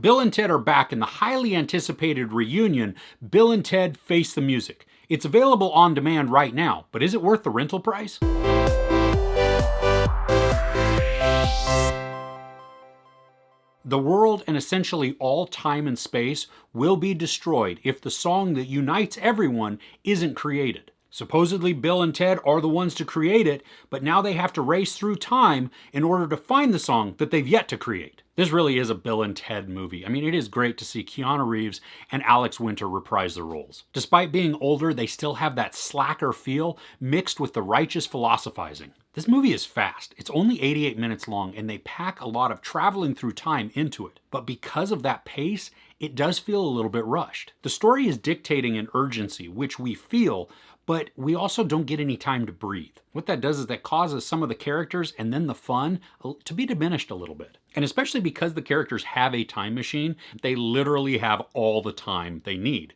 Bill and Ted are back in the highly anticipated reunion, Bill and Ted Face the Music. It's available on demand right now, but is it worth the rental price? The world and essentially all time and space will be destroyed if the song that unites everyone isn't created. Supposedly Bill and Ted are the ones to create it, but now they have to race through time in order to find the song that they've yet to create. This really is a Bill and Ted movie. I mean, it is great to see Keanu Reeves and Alex Winter reprise their roles. Despite being older, they still have that slacker feel mixed with the righteous philosophizing. This movie is fast. It's only 88 minutes long, and they pack a lot of traveling through time into it. But because of that pace, it does feel a little bit rushed. The story is dictating an urgency, which we feel, but we also don't get any time to breathe. What that does is that causes some of the characters and then the fun to be diminished a little bit. And especially because the characters have a time machine, they literally have all the time they need.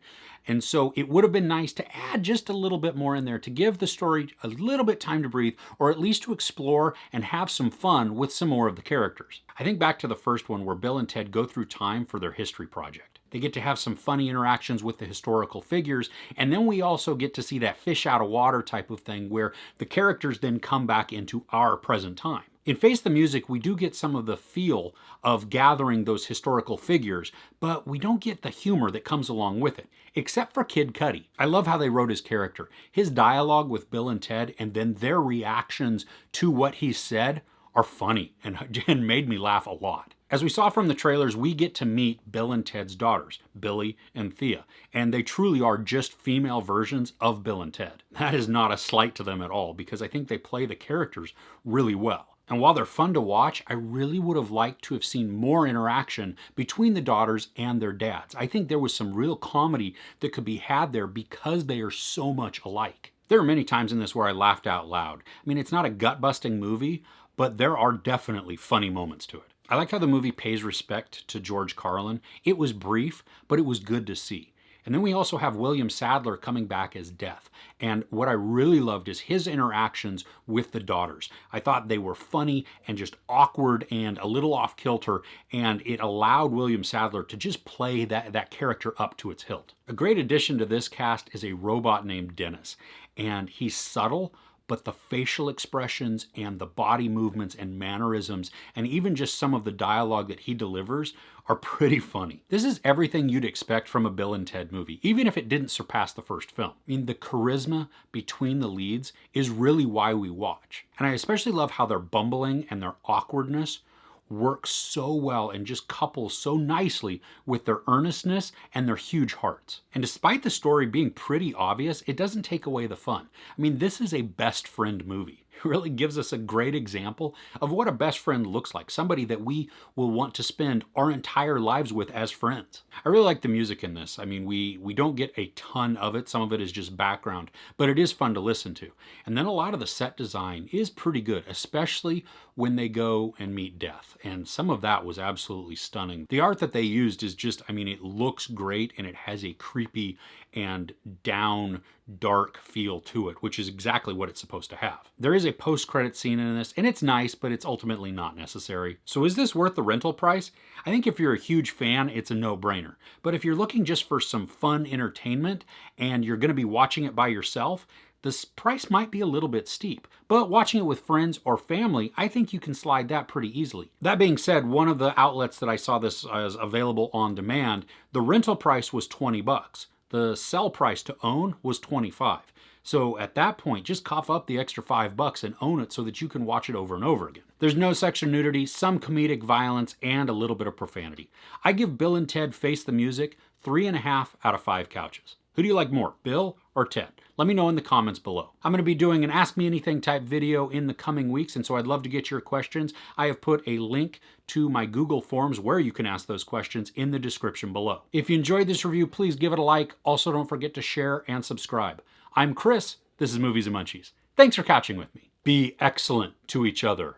And so it would have been nice to add just a little bit more in there to give the story a little bit time to breathe, or at least to explore and have some fun with some more of the characters. I think back to the first one where Bill and Ted go through time for their history project. They get to have some funny interactions with the historical figures, and then we also get to see that fish out of water type of thing where the characters then come back into our present time. In Face the Music, we do get some of the feel of gathering those historical figures, but we don't get the humor that comes along with it, except for Kid Cudi. I love how they wrote his character. His dialogue with Bill and Ted and then their reactions to what he said are funny and made me laugh a lot. As we saw from the trailers, we get to meet Bill and Ted's daughters, Billy and Thea, and they truly are just female versions of Bill and Ted. That is not a slight to them at all, because I think they play the characters really well. And while they're fun to watch, I really would have liked to have seen more interaction between the daughters and their dads. I think there was some real comedy that could be had there because they are so much alike. There are many times in this where I laughed out loud. I mean, it's not a gut-busting movie, but there are definitely funny moments to it. I like how the movie pays respect to George Carlin. It was brief, but it was good to see. And then we also have William Sadler coming back as Death. And what I really loved is his interactions with the daughters. I thought they were funny and just awkward and a little off kilter, and it allowed William Sadler to just play that character up to its hilt. A great addition to this cast is a robot named Dennis, and he's subtle, but the facial expressions and the body movements and mannerisms and even just some of the dialogue that he delivers are pretty funny. This is everything you'd expect from a Bill and Ted movie, even if it didn't surpass the first film. I mean, the charisma between the leads is really why we watch. And I especially love how their bumbling and their awkwardness works so well and just couples so nicely with their earnestness and their huge hearts. And despite the story being pretty obvious, it doesn't take away the fun. I mean, this is a best friend movie. It really gives us a great example of what a best friend looks like, somebody that we will want to spend our entire lives with as friends. I really like the music in this. I mean, we don't get a ton of it. Some of it is just background, but it is fun to listen to. And then a lot of the set design is pretty good, especially when they go and meet Death. And some of that was absolutely stunning. The art that they used is just, I mean, it looks great and it has a creepy and down dark feel to it, which is exactly what it's supposed to have. There is a post-credit scene in this, and it's nice, but it's ultimately not necessary. So is this worth the rental price? I think if you're a huge fan, it's a no-brainer. But if you're looking just for some fun entertainment and you're going to be watching it by yourself, this price might be a little bit steep, but watching it with friends or family, I think you can slide that pretty easily. That being said, one of the outlets that I saw this as available on demand, the rental price was $20. The sell price to own was $25. So at that point, just cough up the extra $5 and own it so that you can watch it over and over again. There's no sexual nudity, some comedic violence, and a little bit of profanity. I give Bill and Ted Face the Music 3.5 out of 5 couches. Who do you like more, Bill or Ted? Let me know in the comments below. I'm going to be doing an Ask Me Anything type video in the coming weeks, and so I'd love to get your questions. I have put a link to my Google Forms where you can ask those questions in the description below. If you enjoyed this review, please give it a like. Also, don't forget to share and subscribe. I'm Chris. This is Movies and Munchies. Thanks for couching with me. Be excellent to each other.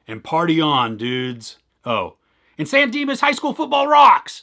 And party on, dudes. Oh, and San Dimas High School football rocks!